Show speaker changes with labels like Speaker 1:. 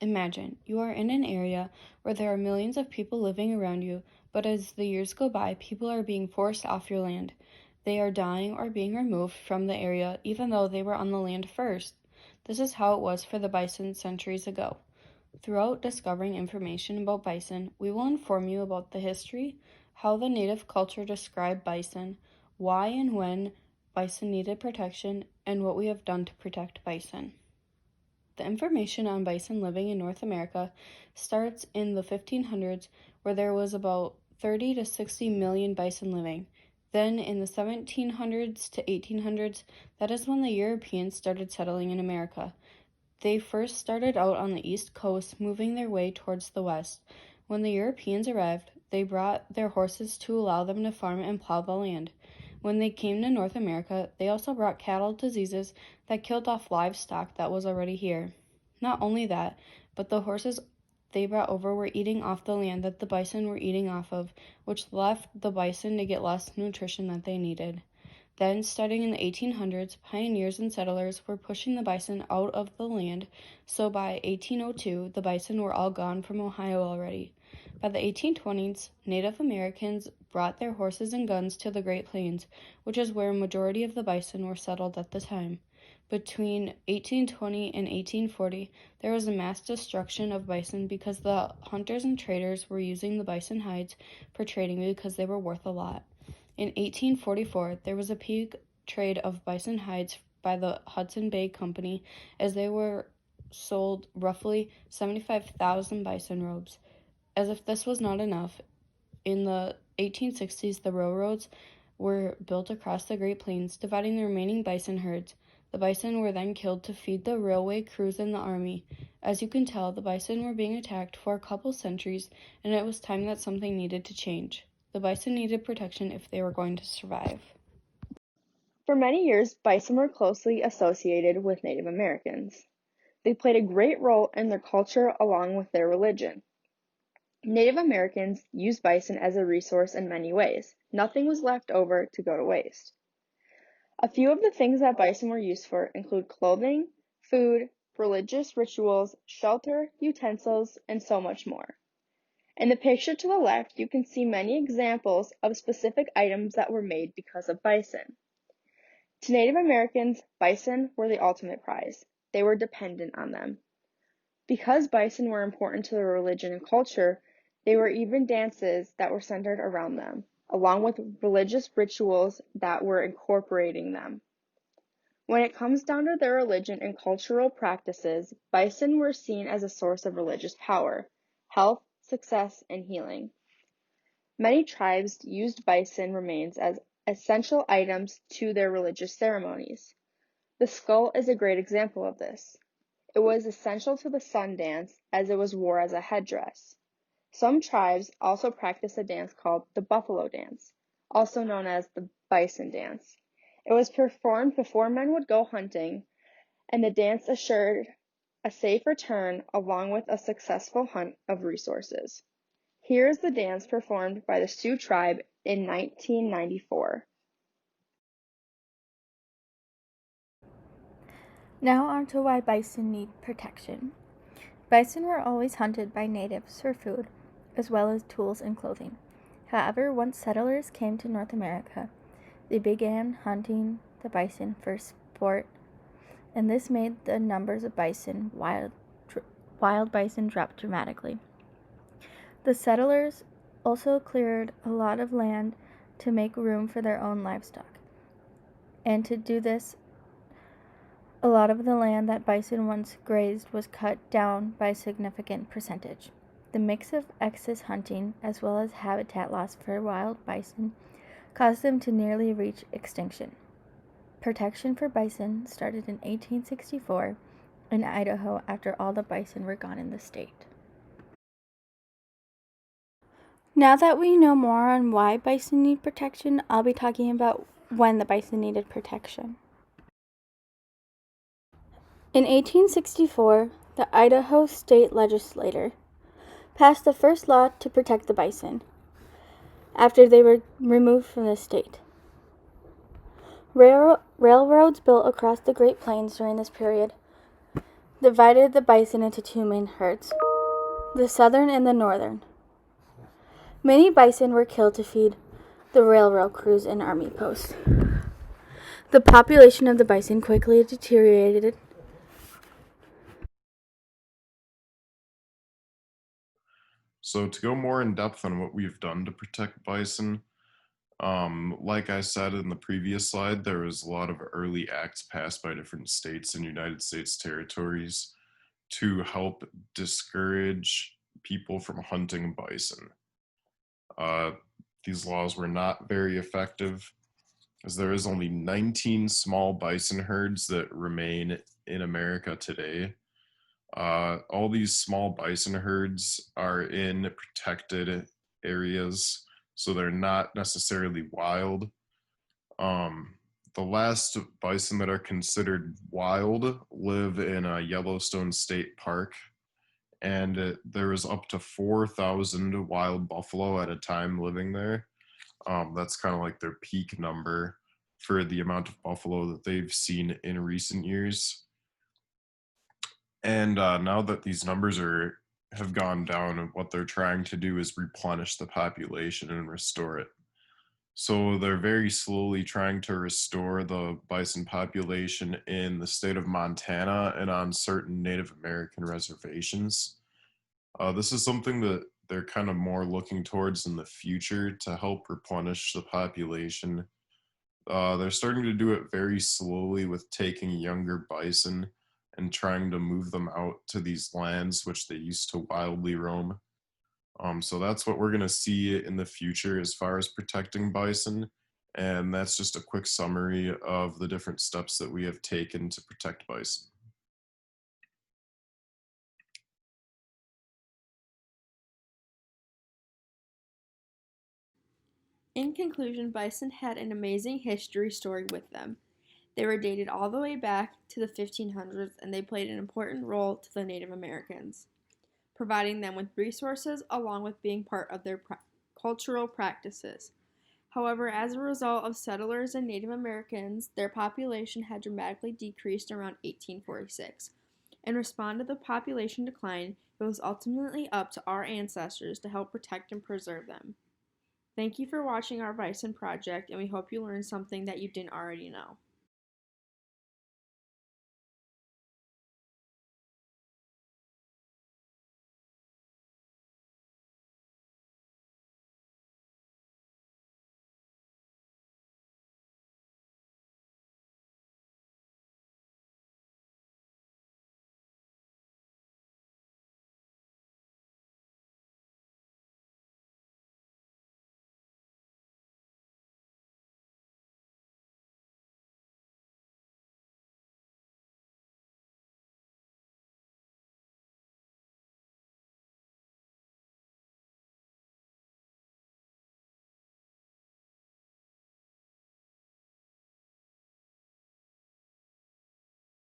Speaker 1: Imagine you are in an area where there are millions of people living around you, but as the years go by, people are being forced off your land. They are dying or being removed from the area even though they were on the land first. This is how it was for the bison centuries ago. Throughout discovering information about bison, we will inform you about the history, how the native culture described bison, why and when bison needed protection, and what we have done to protect bison. The information on bison living in North America starts in the 1500s, where there was about 30 to 60 million bison living. Then in the 1700s to 1800s, that is when the Europeans started settling in America. They first started out on the East Coast, moving their way towards the west. When the Europeans arrived, they brought their horses to allow them to farm and plow the land. When they came to North America, they also brought cattle diseases that killed off livestock that was already here. Not only that, but the horses they brought over were eating off the land that the bison were eating off of, which left the bison to get less nutrition that they needed. Then, starting in the 1800s, pioneers and settlers were pushing the bison out of the land, so by 1802, the bison were all gone from Ohio already. By the 1820s, Native Americans brought their horses and guns to the Great Plains, which is where a majority of the bison were settled at the time. Between 1820 and 1840, there was a mass destruction of bison because the hunters and traders were using the bison hides for trading because they were worth a lot. In 1844, there was a peak trade of bison hides by the Hudson Bay Company as they were sold roughly 75,000 bison robes. As if this was not enough, in the 1860s, the railroads were built across the Great Plains, dividing the remaining bison herds. The bison were then killed to feed the railway crews and the army. As you can tell, the bison were being attacked for a couple centuries, and it was time that something needed to change. The bison needed protection if they were going to survive.
Speaker 2: For many years, bison were closely associated with Native Americans. They played a great role in their culture along with their religion. Native Americans used bison as a resource in many ways. Nothing was left over to go to waste. A few of the things that bison were used for include clothing, food, religious rituals, shelter, utensils, and so much more. In the picture to the left, you can see many examples of specific items that were made because of bison. To Native Americans, bison were the ultimate prize. They were dependent on them. Because bison were important to their religion and culture, there were even dances that were centered around them, along with religious rituals that were incorporating them. When it comes down to their religion and cultural practices, bison were seen as a source of religious power, health, success, and healing. Many tribes used bison remains as essential items to their religious ceremonies. The skull is a great example of this. It was essential to the sun dance as it was worn as a headdress. Some tribes also practice a dance called the buffalo dance, also known as the bison dance. It was performed before men would go hunting, and the dance assured a safe return along with a successful hunt of resources. Here is the dance performed by the Sioux tribe in 1994.
Speaker 3: Now on to why bison need protection. Bison were always hunted by natives for food, as well as tools and clothing. However, once settlers came to North America, they began hunting the bison for sport, and this made the numbers of wild bison drop dramatically. The settlers also cleared a lot of land to make room for their own livestock. And to do this, a lot of the land that bison once grazed was cut down by a significant percentage. The mix of excess hunting as well as habitat loss for wild bison caused them to nearly reach extinction. Protection for bison started in 1864 in Idaho after all the bison were gone in the state. Now that we know more on why bison need protection, I'll be talking about when the bison needed protection. In 1864, the Idaho state legislature passed the first law to protect the bison after they were removed from the state. Railroads built across the Great Plains during this period divided the bison into two main herds, the southern and the northern. Many bison were killed to feed the railroad crews and army posts. The population of the bison quickly deteriorated.
Speaker 4: So to go more in depth on what we've done to protect bison, like I said in the previous slide, there was a lot of early acts passed by different states and United States territories to help discourage people from hunting bison. Uh, these laws were not very effective, as there is only 19 small bison herds that remain in America today. All these small bison herds are in protected areas, so they're not necessarily wild. Um, the last bison that are considered wild live in a Yellowstone State Park, and there was up to 4,000 wild buffalo at a time living there. That's kind of like their peak number for the amount of buffalo that they've seen in recent years. And now that these numbers have gone down, what they're trying to do is replenish the population and restore it. So they're very slowly trying to restore the bison population in the state of Montana and on certain Native American reservations. This is something that they're kind of more looking towards in the future to help replenish the population. They're starting to do it very slowly with taking younger bison and trying to move them out to these lands which they used to wildly roam. So that's what we're going to see in the future as far as protecting bison. And that's just a quick summary of the different steps that we have taken to protect bison.
Speaker 1: In conclusion, bison had an amazing history story with them. They were dated all the way back to the 1500s, and they played an important role to the Native Americans, providing them with resources along with being part of their cultural practices. However, as a result of settlers and Native Americans, their population had dramatically decreased around 1846. In response to the population decline, it was ultimately up to our ancestors to help protect and preserve them. Thank you for watching our Bison project, and we hope you learned something that you didn't already know.